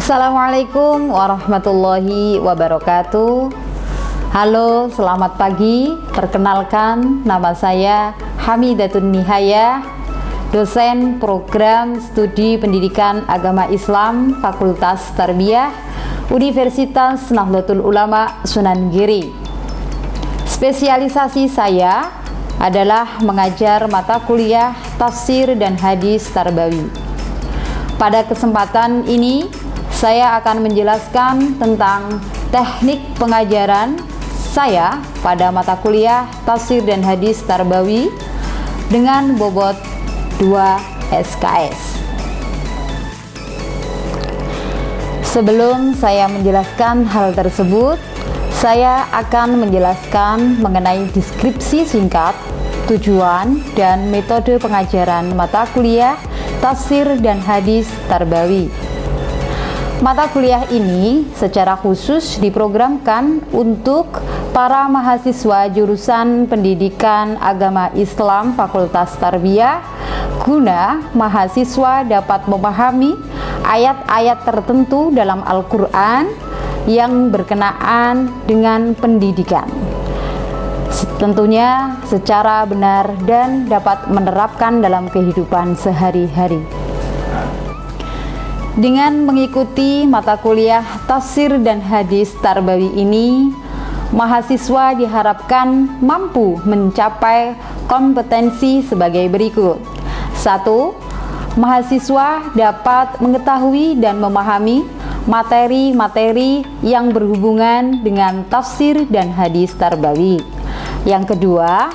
Assalamualaikum warahmatullahi wabarakatuh. Halo, selamat pagi. Perkenalkan, nama saya Hamidatun Nihayah, dosen program studi pendidikan agama Islam Fakultas Tarbiyah Universitas Nahdlatul Ulama Sunan Giri. Spesialisasi saya adalah mengajar mata kuliah tafsir dan hadis tarbawi. Pada kesempatan ini saya akan menjelaskan tentang teknik pengajaran saya pada mata kuliah tafsir dan hadis tarbawi dengan bobot 2 SKS. Sebelum saya menjelaskan hal tersebut, saya akan menjelaskan mengenai deskripsi singkat, tujuan, dan metode pengajaran mata kuliah tafsir dan hadis tarbawi. Mata kuliah ini secara khusus diprogramkan untuk para mahasiswa jurusan pendidikan agama Islam Fakultas Tarbiyah guna mahasiswa dapat memahami ayat-ayat tertentu dalam Al-Quran yang berkenaan dengan pendidikan, tentunya secara benar dan dapat menerapkan dalam kehidupan sehari-hari. Dengan mengikuti mata kuliah tafsir dan hadis tarbawi ini, mahasiswa diharapkan mampu mencapai kompetensi sebagai berikut. 1. Mahasiswa dapat mengetahui dan memahami materi-materi yang berhubungan dengan tafsir dan hadis tarbawi. Yang kedua,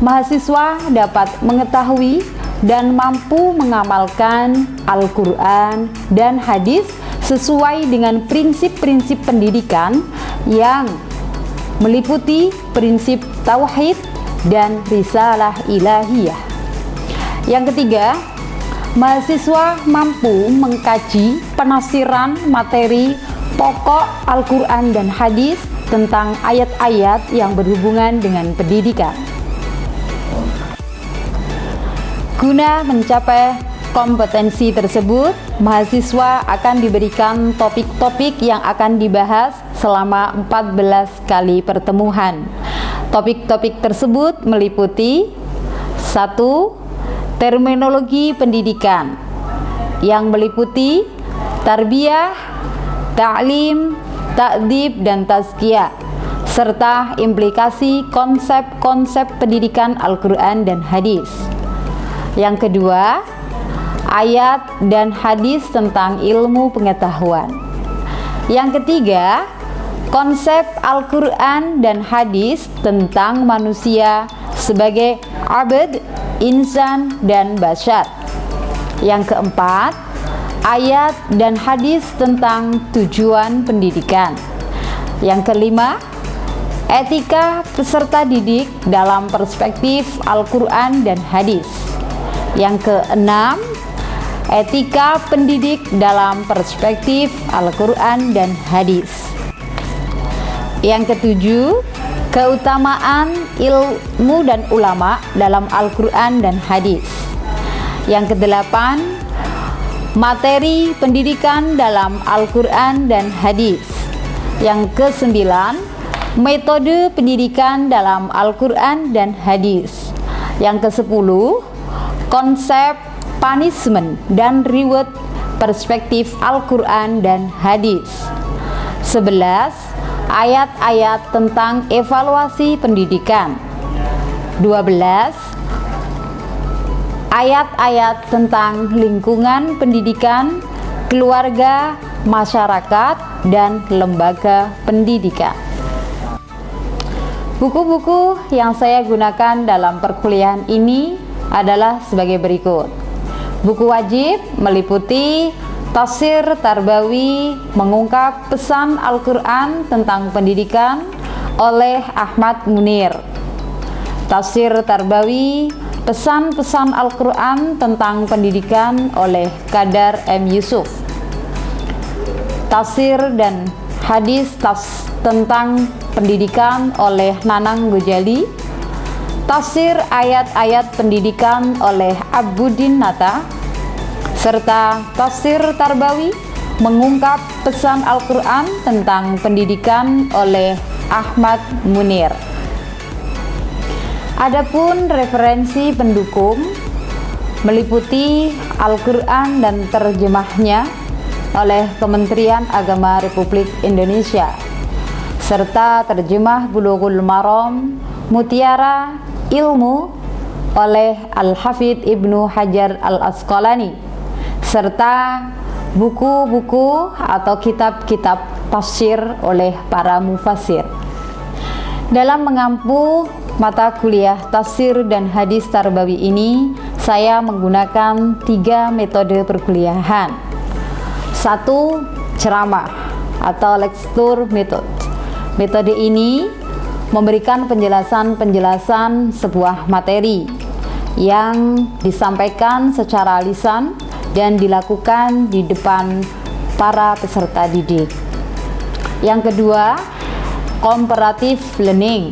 mahasiswa dapat mengetahui dan mampu mengamalkan Al-Quran dan hadis sesuai dengan prinsip-prinsip pendidikan yang meliputi prinsip tauhid dan risalah ilahiyah. Yang ketiga, mahasiswa mampu mengkaji penafsiran materi pokok Al-Quran dan hadis tentang ayat-ayat yang berhubungan dengan pendidikan. Guna mencapai kompetensi tersebut, mahasiswa akan diberikan topik-topik yang akan dibahas selama 14 kali pertemuan. Topik-topik tersebut meliputi 1. Terminologi pendidikan yang meliputi tarbiyah, ta'lim, ta'dib, dan tazkiyah, serta implikasi konsep-konsep pendidikan Al-Quran dan hadis. Yang kedua, ayat dan hadis tentang ilmu pengetahuan. Yang ketiga, konsep Al-Quran dan hadis tentang manusia sebagai abd, insan, dan bashar. Yang keempat, ayat dan hadis tentang tujuan pendidikan. Yang kelima, etika peserta didik dalam perspektif Al-Quran dan hadis. Yang keenam, etika pendidik dalam perspektif Al-Quran dan hadis. Yang ketujuh, keutamaan ilmu dan ulama dalam Al-Quran dan hadis. Yang kedelapan, materi pendidikan dalam Al-Quran dan hadis. Yang kesembilan, metode pendidikan dalam Al-Quran dan hadis. Yang kesepuluh, konsep punishment dan reward perspektif Al-Quran dan hadis. 11. Ayat-ayat tentang evaluasi pendidikan. 12. Ayat-ayat tentang lingkungan pendidikan, keluarga, masyarakat, dan lembaga pendidikan. Buku-buku yang saya gunakan dalam perkuliahan ini adalah sebagai berikut. Buku wajib meliputi Tafsir Tarbawi Mengungkap Pesan Al-Quran Tentang Pendidikan oleh Ahmad Munir. Tafsir Tarbawi Pesan-Pesan Al-Quran Tentang Pendidikan oleh Qadar M. Yusuf. Tafsir dan Hadis Tentang Pendidikan oleh Nanang Gojali. Tafsir ayat-ayat pendidikan oleh Abuddin Nata, serta Tafsir Tarbawi mengungkap pesan Al-Quran tentang pendidikan oleh Ahmad Munir. Adapun referensi pendukung meliputi Al-Quran dan terjemahnya oleh Kementerian Agama Republik Indonesia, serta terjemah Bulughul Maram Mutiara Ilmu oleh Al-Hafidz Ibnu Hajar Al-Asqalani, serta buku-buku atau kitab-kitab tafsir oleh para mufassir. Dalam mengampu mata kuliah tafsir dan hadis tarbawi ini, saya menggunakan 3 metode perkuliahan. 1. Ceramah atau lecture method. Metode ini memberikan penjelasan-penjelasan sebuah materi yang disampaikan secara lisan dan dilakukan di depan para peserta didik. Yang kedua, comparative learning.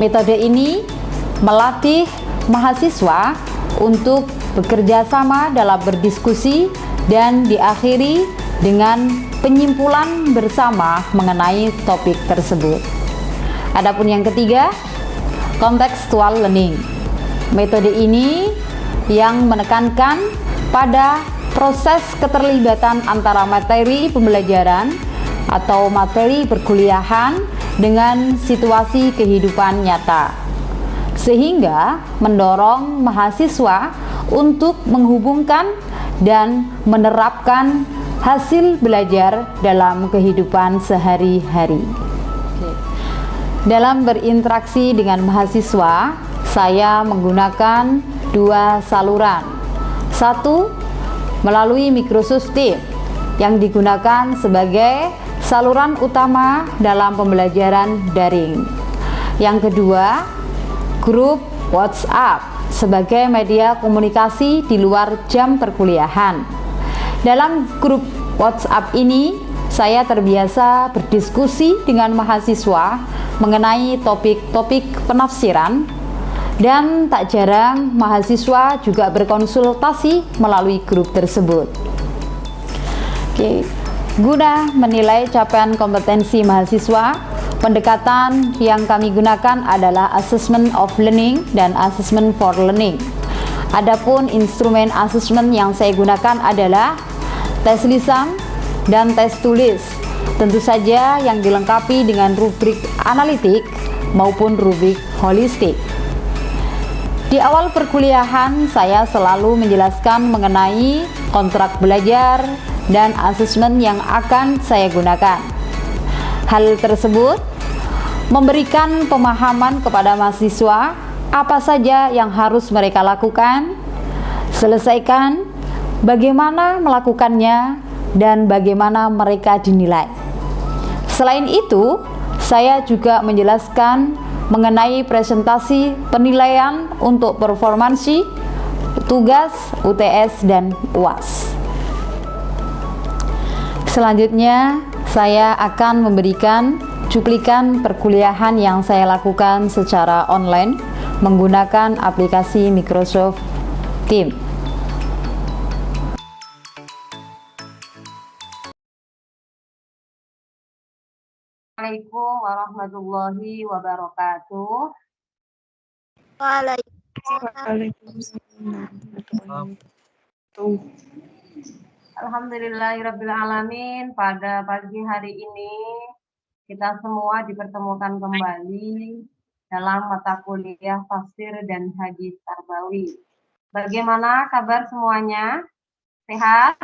Metode ini melatih mahasiswa untuk bekerja sama dalam berdiskusi dan diakhiri dengan penyimpulan bersama mengenai topik tersebut. Adapun yang ketiga, contextual learning. Metode ini yang menekankan pada proses keterlibatan antara materi pembelajaran atau materi perkuliahan dengan situasi kehidupan nyata, sehingga mendorong mahasiswa untuk menghubungkan dan menerapkan hasil belajar dalam kehidupan sehari-hari. Dalam berinteraksi dengan mahasiswa, saya menggunakan 2 saluran. 1. Melalui Microsoft Teams yang digunakan sebagai saluran utama dalam pembelajaran daring. Yang kedua, grup WhatsApp sebagai media komunikasi di luar jam perkuliahan. Dalam grup WhatsApp ini, saya terbiasa berdiskusi dengan mahasiswa mengenai topik-topik penafsiran, dan tak jarang mahasiswa juga berkonsultasi melalui grup tersebut. Guna menilai capaian kompetensi mahasiswa, pendekatan yang kami gunakan adalah assessment of learning dan assessment for learning. Adapun instrumen assessment yang saya gunakan adalah tes lisan dan tes tulis, tentu saja yang dilengkapi dengan rubrik analitik maupun rubrik holistik. Di awal perkuliahan, saya selalu menjelaskan mengenai kontrak belajar dan asesmen yang akan saya gunakan. Hal tersebut memberikan pemahaman kepada mahasiswa apa saja yang harus mereka lakukan, selesaikan, bagaimana melakukannya, dan bagaimana mereka dinilai. Selain itu, saya juga menjelaskan mengenai presentasi penilaian untuk performansi, tugas, UTS, dan UAS. Selanjutnya, saya akan memberikan cuplikan perkuliahan yang saya lakukan secara online menggunakan aplikasi Microsoft Teams. Assalamualaikum warahmatullahi wabarakatuh. Waalaikumsalam. Alhamdulillahirrabbilalamin, pada pagi hari ini kita semua dipertemukan kembali dalam mata kuliah tafsir dan hadis tarbawi. Bagaimana kabar semuanya? Sehat?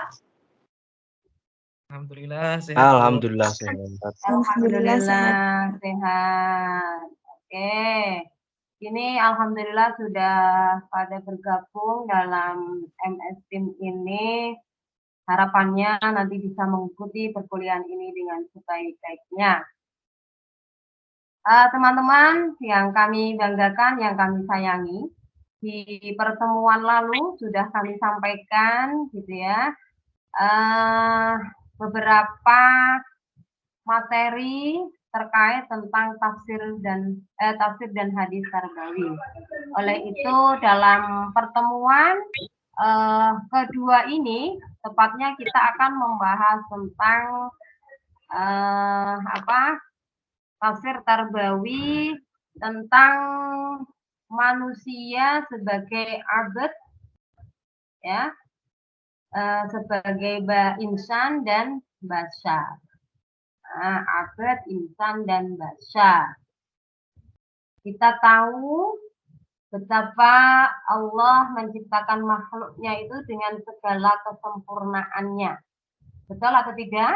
Alhamdulillah sehat. Alhamdulillah sehat. Alhamdulillah sehat. Oke. Ini alhamdulillah sudah pada bergabung dalam MS Team ini. Harapannya nanti bisa mengikuti perkuliahan ini dengan sebaik-baiknya. Teman-teman yang kami banggakan, yang kami sayangi, di pertemuan lalu sudah kami sampaikan gitu ya, beberapa materi terkait tentang tafsir dan hadis tarbawi. Oleh itu dalam pertemuan kedua ini tepatnya kita akan membahas tentang tafsir tarbawi tentang manusia sebagai abad, ya, sebagai insan dan bashar. Abad, insan dan bashar. Kita tahu betapa Allah menciptakan makhluknya itu dengan segala kesempurnaannya. Betul atau tidak?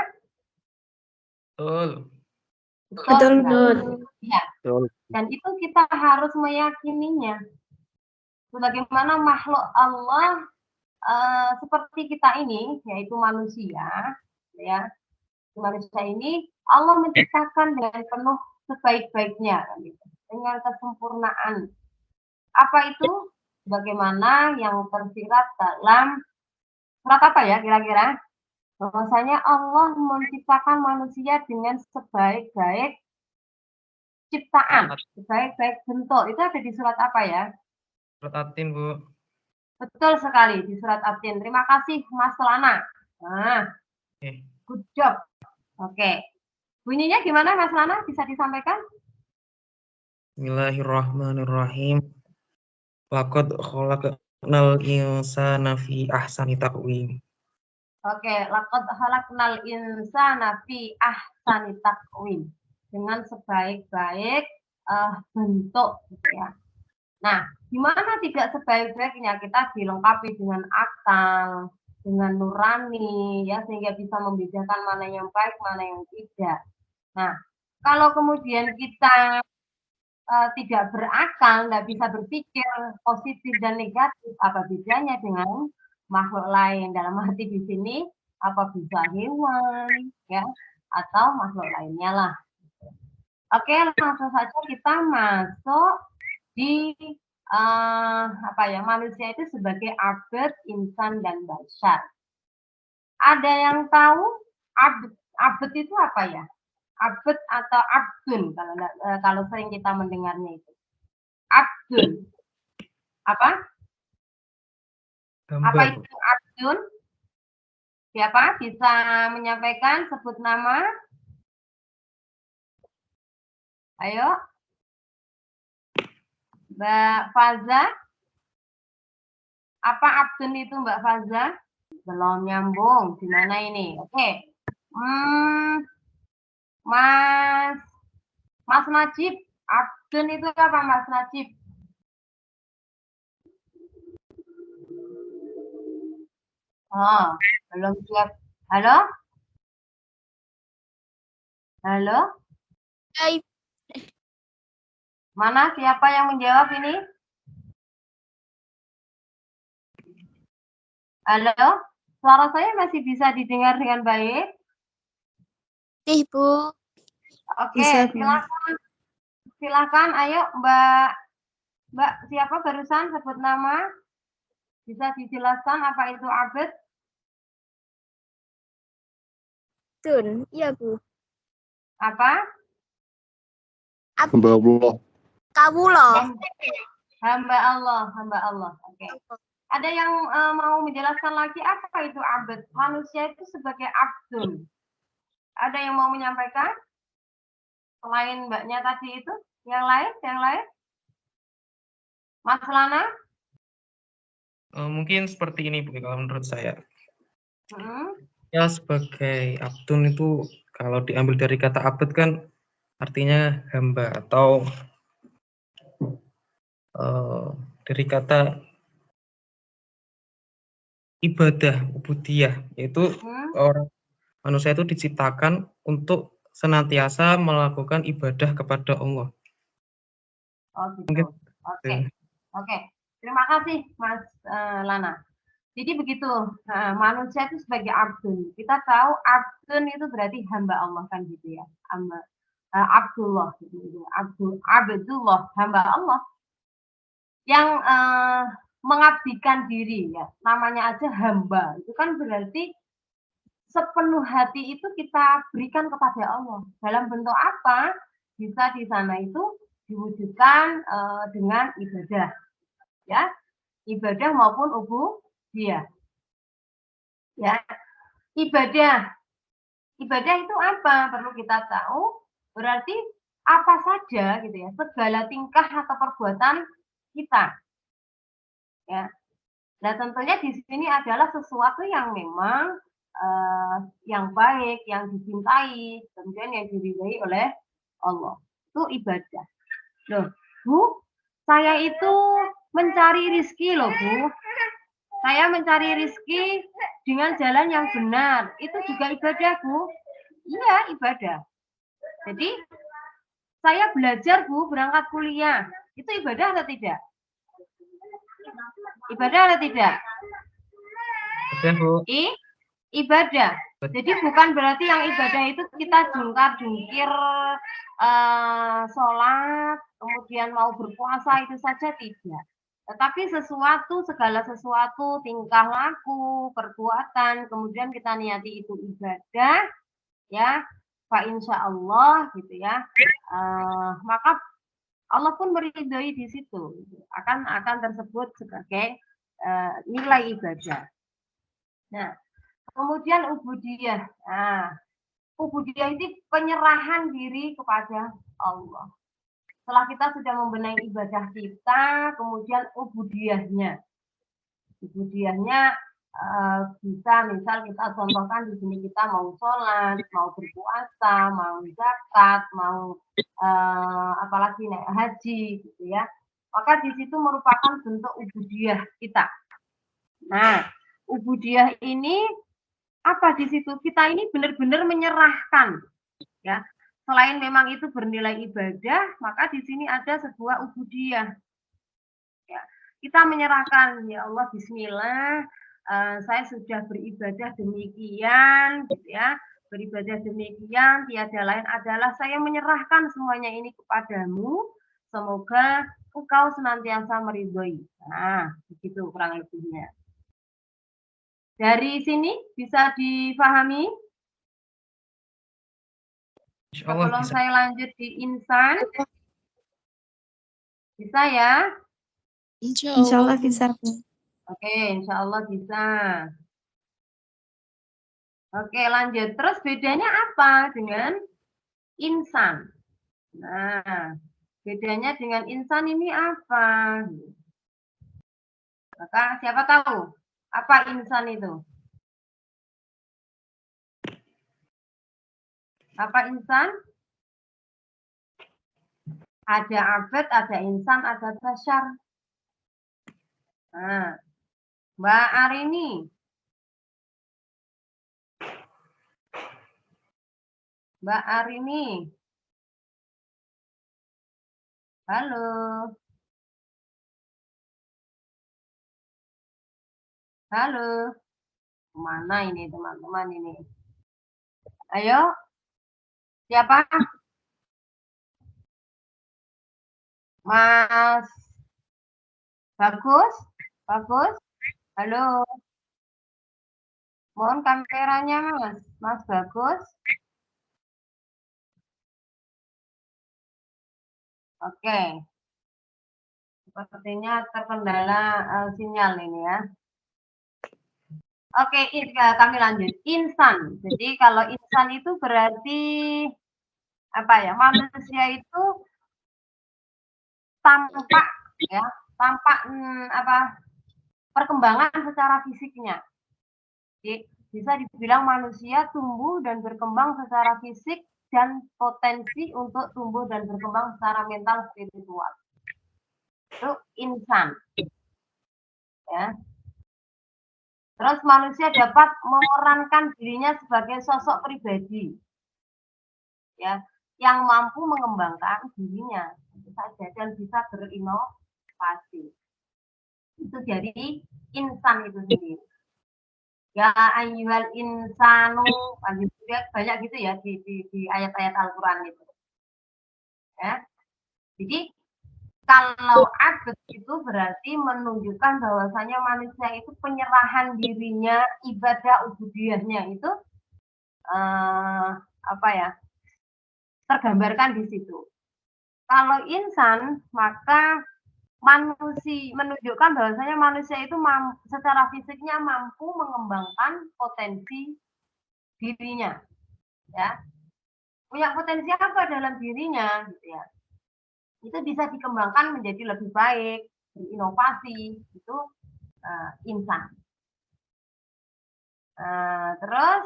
Betul. Betul. Ya. Betul. Dan itu kita harus meyakininya. Sebagaimana makhluk Allah seperti kita ini, yaitu manusia, ya. Manusia ini Allah menciptakan dengan penuh sebaik-baiknya, dengan kesempurnaan. Apa itu? Bagaimana yang tersirat dalam surat apa ya kira-kira? Bahwasanya Allah menciptakan manusia dengan sebaik-baik ciptaan, sebaik-baik bentuk. Itu ada di surat apa ya? Surat At-Tin, Bu. Betul sekali, di surat At-Tin. Terima kasih Mas Lana. Nah, good job. Oke. Bunyinya gimana Mas Lana? Bisa disampaikan? Bismillahirrahmanirrahim. Laqad khalaqnal insana fi ahsani taqwim. Oke, laqad khalaqnal insana fi ahsani taqwim. Dengan sebaik-baik bentuk, ya. Nah, gimana tidak sebaik-baiknya kita dilengkapi dengan akal, dengan nurani, ya, sehingga bisa membedakan mana yang baik, mana yang tidak. Nah, kalau kemudian kita tidak berakal, nggak bisa berpikir positif dan negatif, apa bedanya dengan makhluk lain? Dalam arti di sini, apa bisa hewan, ya, atau makhluk lainnya lah. Oke, langsung saja kita masuk di manusia itu sebagai abad, insan, dan bashar. Ada yang tahu abad itu apa ya? Abad atau abdun kalau sering kita mendengarnya itu. Abdun. Apa? Apa itu abdun? Siapa bisa menyampaikan, sebut nama? Ayo. Mbak Faza. Apa abdun itu Mbak Faza? Belum nyambung. Gimana ini? Oke. Mas Najib, abdun itu apa Mas Najib? Oh, belum siap. Halo? Halo? Hai. Mana siapa yang menjawab ini? Halo? Suara saya masih bisa didengar dengan baik? Bu. Oke, silakan. Ayo Mbak siapa barusan sebut nama? Bisa dijelaskan apa itu abad? Abdun, iya Bu. Apa? Hamba Allah. Kawula. Hamba Allah. Oke. Ada yang mau menjelaskan lagi apa itu abad? Manusia itu sebagai abdun. Ada yang mau menyampaikan? Selain mbaknya tadi itu, yang lain? Mas Lana? Mungkin seperti ini, Bu, kalau menurut saya. Ya, sebagai abdun itu kalau diambil dari kata abad kan artinya hamba, atau dari kata ibadah, ubudiyah, yaitu orang manusia itu diciptakan untuk senantiasa melakukan ibadah kepada Allah. Oh gitu. Oke. Terima kasih Mas Lana. Jadi begitu, manusia itu sebagai abdun. Kita tahu abdun itu berarti hamba Allah kan gitu ya. Abdullah gitu. Abdullah, hamba Allah yang mengabdikan diri ya. Namanya aja hamba. Itu kan berarti sepenuh hati itu kita berikan kepada Allah. Dalam bentuk apa? Bisa di sana itu diwujudkan dengan ibadah. Ya. Ibadah maupun ubudiyah. Ya, ibadah. Ibadah itu apa? Perlu kita tahu. Berarti apa saja gitu ya, segala tingkah atau perbuatan kita. Ya. Nah, tentunya di sini adalah sesuatu yang memang yang baik, yang dicintai, kemudian yang diridhai oleh Allah. Itu ibadah. Loh, Bu, saya itu mencari rizki loh, Bu. Saya mencari rizki dengan jalan yang benar. Itu juga ibadah, Bu. Iya, ibadah. Jadi, saya belajar, Bu, berangkat kuliah. Itu ibadah atau tidak? Ibadah atau tidak? Betul, Bu. Ibadah. Jadi bukan berarti yang ibadah itu kita jungkar-jungkir sholat, kemudian mau berpuasa itu saja tidak. Tetapi segala sesuatu, tingkah laku, perbuatan, kemudian kita niati itu ibadah, ya, fa insya Allah gitu ya, maka Allah pun meridhai di situ, akan tersebut sebagai nilai ibadah. Nah, kemudian ubudiyah. Nah, ubudiyah itu penyerahan diri kepada Allah. Setelah kita sudah membenahi ibadah kita, kemudian ubudiyahnya. Ubudiyahnya bisa misal kita contohkan di sini kita mau sholat, mau berpuasa, mau zakat, mau apalagi naik haji gitu ya. Maka di situ merupakan bentuk ubudiyah kita. Nah, ubudiyah ini apa di situ? Kita ini benar-benar menyerahkan, ya. Selain memang itu bernilai ibadah, maka di sini ada sebuah ubudiyah. Ya, kita menyerahkan, ya Allah, Bismillah, saya sudah beribadah demikian, gitu ya. Beribadah demikian, tiada lain adalah saya menyerahkan semuanya ini kepadamu. Semoga Engkau senantiasa meridhoi. Nah, begitu kurang lebihnya. Dari sini bisa difahami? Sebelum bisa. saya lanjut di insan, bisa ya? Insya Allah bisa. Oke, insya Allah bisa. Oke, lanjut. Terus bedanya apa dengan insan? Nah, bedanya dengan insan ini apa? Maka siapa tahu apa insan itu? Apa insan? Ada abad, ada insan, ada bashar. Nah, Mbak Arini. Mbak Arini. Halo. Halo. Mana ini teman-teman ini? Ayo. Siapa? Mas Bagus? Bagus? Halo. Mohon kameranya, Mas. Mas Bagus. Oke. Sepertinya terkendala sinyal ini ya. Oke, kami lanjut. Insan. Jadi kalau insan itu berarti apa ya? Manusia itu tampak ya, tampak apa? Perkembangan secara fisiknya. Jadi, bisa dibilang manusia tumbuh dan berkembang secara fisik dan potensi untuk tumbuh dan berkembang secara mental spiritual. Itu insan. Ya. Terus manusia dapat memerankan dirinya sebagai sosok pribadi. Ya, yang mampu mengembangkan dirinya tentu saja dan bisa berinovasi. Itu jadi insan itu sendiri. Ya ayyuhal insanu, banyak gitu ya di ayat-ayat Al-Qur'an itu. Ya. Jadi kalau abad itu berarti menunjukkan bahwasanya manusia itu penyerahan dirinya, ibadah ubudiyahnya itu apa ya? Tergambarkan di situ. Kalau insan maka menunjukkan bahwasanya manusia itu secara fisiknya mampu mengembangkan potensi dirinya, ya. Punya potensi apa dalam dirinya, gitu ya. Itu bisa dikembangkan menjadi lebih baik, berinovasi, itu insan. Terus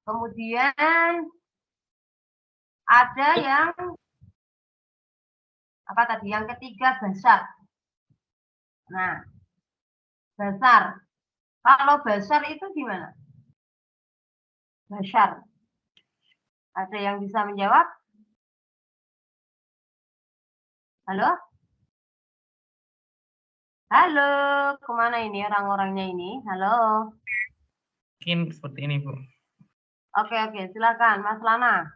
kemudian ada yang apa tadi? Yang ketiga basar. Nah, basar. Kalau basar itu gimana? Basar. Ada yang bisa menjawab? Halo? Halo, kemana ini orang-orangnya ini? Halo? Mungkin seperti ini, Bu. Oke, silakan, Mas Lana.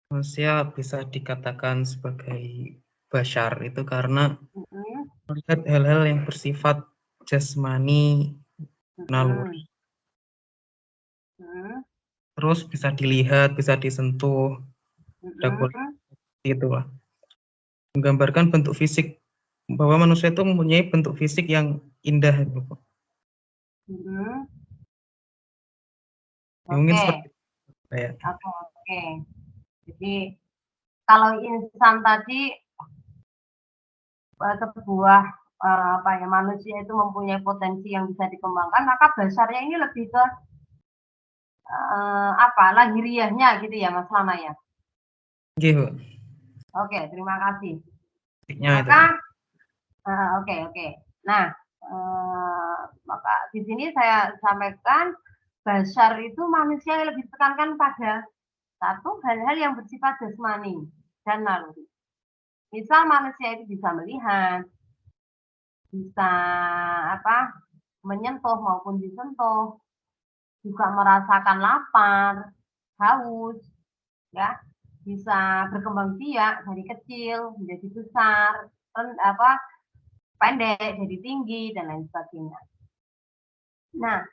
Manusia bisa dikatakan sebagai bashar itu karena melihat hal-hal yang bersifat jasmani, naluri. Terus bisa dilihat, bisa disentuh, gitu lah. Menggambarkan bentuk fisik, bahwa manusia itu mempunyai bentuk fisik yang indah. Gitu. Mungkin seperti itu. Ya. Oke. Jadi kalau insan tadi sebuah manusia itu mempunyai potensi yang bisa dikembangkan, maka basarnya ini lebih ke lahiriahnya gitu ya, Mas Lana ya. Gitu. Oke, terima kasih. Maka oke. Nah, maka di sini saya sampaikan basar itu manusia yang lebih tekankan pada satu hal-hal yang bersifat jasmani dan naluri. Misal manusia itu bisa melihat, bisa menyentuh maupun disentuh, juga merasakan lapar, haus, ya, bisa berkembang biak dari kecil menjadi besar, pendek jadi tinggi dan lain sebagainya. Nah,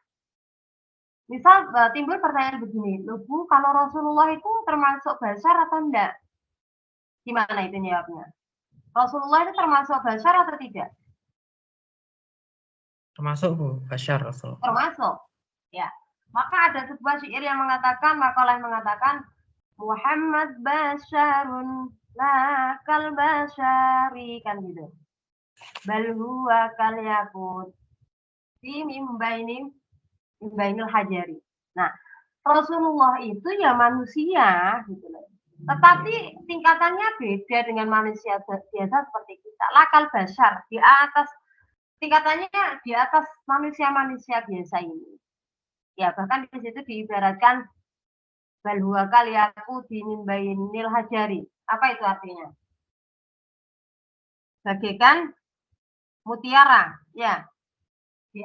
misal timbul pertanyaan begini, Bu, kalau Rasulullah itu termasuk basar atau enggak? Gimana itu jawabnya? Rasulullah itu termasuk basar atau tidak? Termasuk, Bu, bashar Rasul. Termasuk, ya. Maka ada sebuah syair yang mengatakan, makalah yang mengatakan, Muhammad basyarun la kal basyari, kan gitu. Bal huwa kal yakut fi mimbainil hajari. Nah, Rasulullah itu ya manusia gitu loh. Tetapi tingkatannya beda dengan manusia biasa seperti kita. Lakal basyar di atas tingkatannya di atas manusia-manusia biasa ini. Ya, bahkan di situ diibaratkan bal huwa kal yakut fi mimbainil hajari. Apa itu artinya? Bagaikan mutiara, ya, di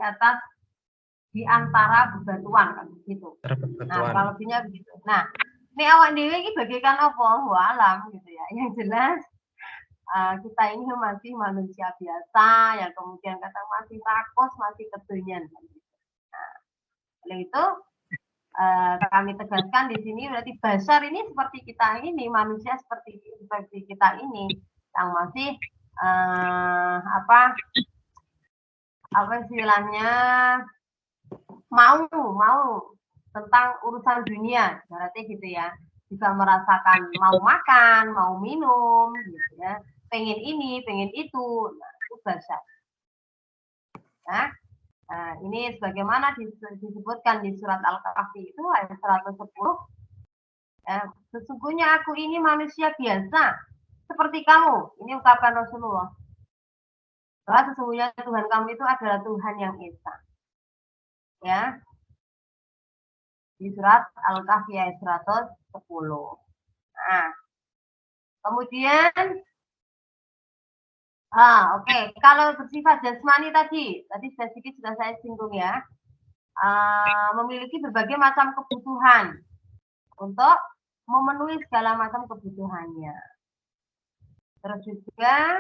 antara bebatuan kan gitu. Nah, kalau lebihnya begitu. Nah, ini awak dewe ini bagaikan apa? Alam gitu ya. Yang jelas kita ini masih manusia biasa yang kemudian kadang masih takut, masih kedonyan. Nah, oleh itu kami tegaskan di sini berarti basar ini seperti kita ini, manusia seperti kita ini yang masih istilahnya mau tentang urusan dunia, berarti gitu ya, juga merasakan mau makan, mau minum, gitu ya, pengen ini, pengen itu, nah itu basar. Nah, ini sebagaimana disebutkan di surat Al-Kahfi itu ayat 110, sesungguhnya aku ini manusia biasa seperti kamu. Ini ungkapan Rasulullah. Bahwa sesungguhnya Tuhan kamu itu adalah Tuhan yang esa. Ya. Di surat Al-Kahfi ayat 110. Nah, kemudian oke. Kalau bersifat jasmani tadi sedikit sudah saya singgung ya. Memiliki berbagai macam kebutuhan untuk memenuhi segala macam kebutuhannya. Terus juga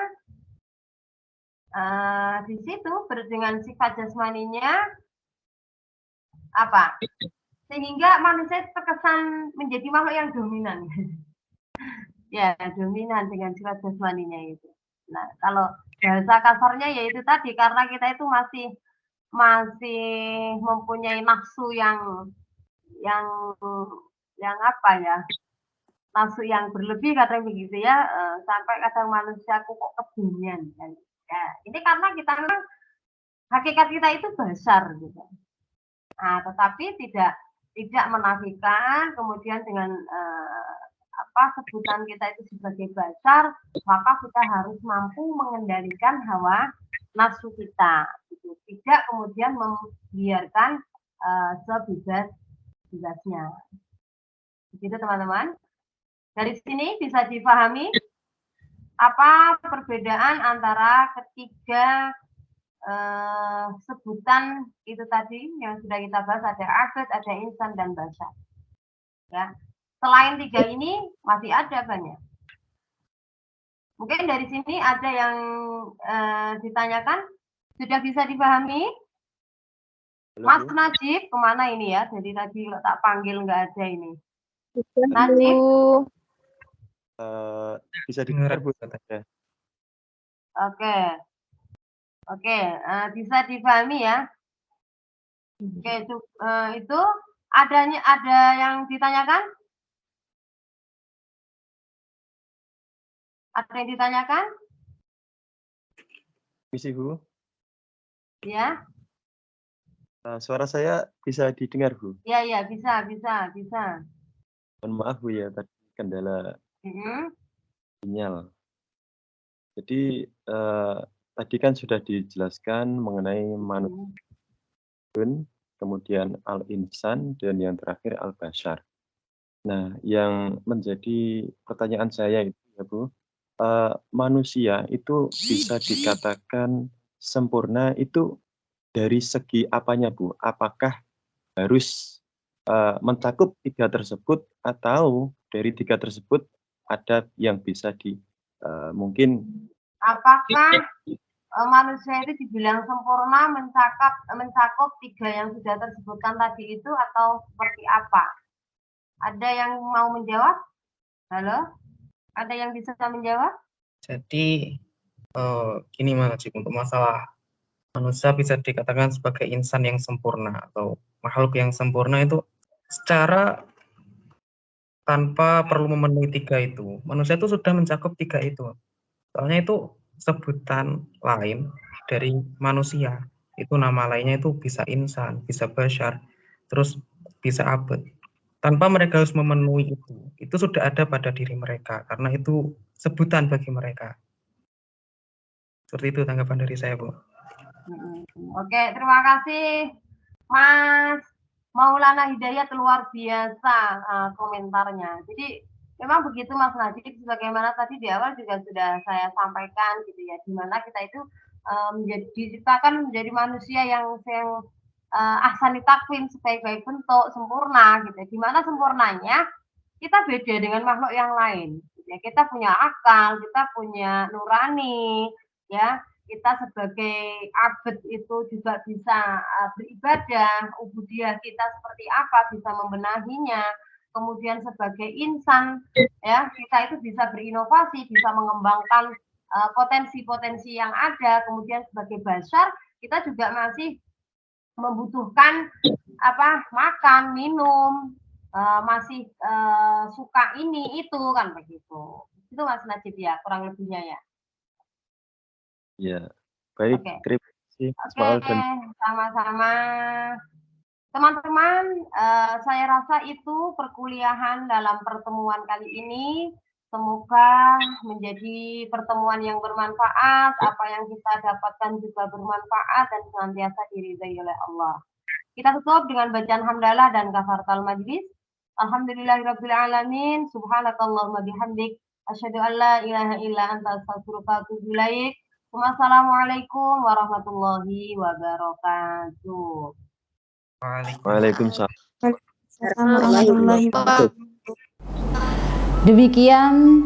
di situ dengan sifat jasmaninya apa? Sehingga manusia terkesan menjadi makhluk yang dominan. Ya, dominan dengan sifat jasmaninya itu. Nah, kalau bahasa kasarnya yaitu tadi karena kita itu masih mempunyai nafsu yang apa ya, nafsu yang berlebih kadang begitu ya, sampai kadang manusia kok kebingungan kan. Ya, ini karena kita memang hakikat kita itu basar gitu. Nah, tetapi tidak menafikan kemudian dengan sebutan kita itu sebagai basar, maka kita harus mampu mengendalikan hawa nafsu kita, gitu. Tidak kemudian membiarkan sebebas-bebasnya. Begitu teman-teman. Dari sini bisa dipahami apa perbedaan antara ketiga sebutan itu tadi yang sudah kita bahas, ada abad, ada insan, dan basar. Ya. Selain tiga ini masih ada banyak. Mungkin dari sini ada yang ditanyakan, sudah bisa dipahami? Mas Najib, kemana ini ya? Jadi tadi tak panggil nggak ada ini. Najib? Bisa didengar Bu? Oke, bisa dipahami ya? Oke, itu ada yang ditanyakan? Ada yang ditanyakan? Misi Bu. Ya. Suara saya bisa didengar Bu? Iya, bisa. Mohon maaf Bu ya, tadi kendala sinyal. Jadi tadi kan sudah dijelaskan mengenai manusia, kemudian al-insan, dan yang terakhir al-bashar. Nah, yang menjadi pertanyaan saya itu ya Bu, manusia itu bisa dikatakan sempurna itu dari segi apanya Bu? Apakah harus mencakup tiga tersebut atau dari tiga tersebut ada yang bisa mungkin apakah manusia itu dibilang sempurna mencakup tiga yang sudah tersebutkan tadi itu atau seperti apa? Ada yang mau menjawab? Halo? Ada yang bisa menjawab? Jadi gini Mas Najib, untuk masalah manusia bisa dikatakan sebagai insan yang sempurna atau makhluk yang sempurna itu secara tanpa perlu memenuhi tiga itu. Manusia itu sudah mencakup tiga itu. Soalnya itu sebutan lain dari manusia. Itu nama lainnya itu bisa insan, bisa bashar, terus bisa abad. Tanpa mereka harus memenuhi itu sudah ada pada diri mereka karena itu sebutan bagi mereka. Seperti itu tanggapan dari saya, Bu. Oke, terima kasih Mas Maulana Hidayat, luar biasa komentarnya. Jadi memang begitu Mas Najib, sebagaimana tadi di awal juga sudah saya sampaikan gitu ya, di mana kita itu diciptakan menjadi manusia yang ahsani takwim, sebaik-baik bentuk, sempurna gitu. Di mana sempurnanya kita beda dengan makhluk yang lain. Gitu ya. Kita punya akal, kita punya nurani, ya. Kita sebagai abad itu juga bisa beribadah, ubudiyah kita seperti apa, bisa membenahinya. Kemudian sebagai insan, ya kita itu bisa berinovasi, bisa mengembangkan potensi-potensi yang ada. Kemudian sebagai bashar, kita juga masih membutuhkan makan, minum, masih suka ini itu kan begitu. Itu Mas Najib ya, kurang lebihnya ya. Ya, baik. Oke. Terima kasih. Oke, sama-sama. Teman-teman, saya rasa itu perkuliahan dalam pertemuan kali ini. Semoga menjadi pertemuan yang bermanfaat, apa yang kita dapatkan juga bermanfaat dan senantiasa diridhai oleh Allah. Kita tutup dengan bacaan hamdalah dan kafaratul majlis. Alhamdulillahirabbil alamin, subhanakallahumma bihamdik, asyhadu an la ilaha illa anta astaghfiruka wa atubu ilaik. Wassalamualaikum warahmatullahi wabarakatuh. Waalaikumsalam. Demikian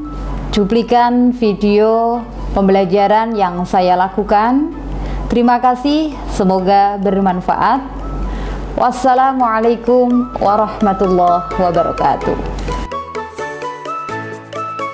cuplikan video pembelajaran yang saya lakukan. Terima kasih, semoga bermanfaat. Wassalamualaikum warahmatullahi wabarakatuh.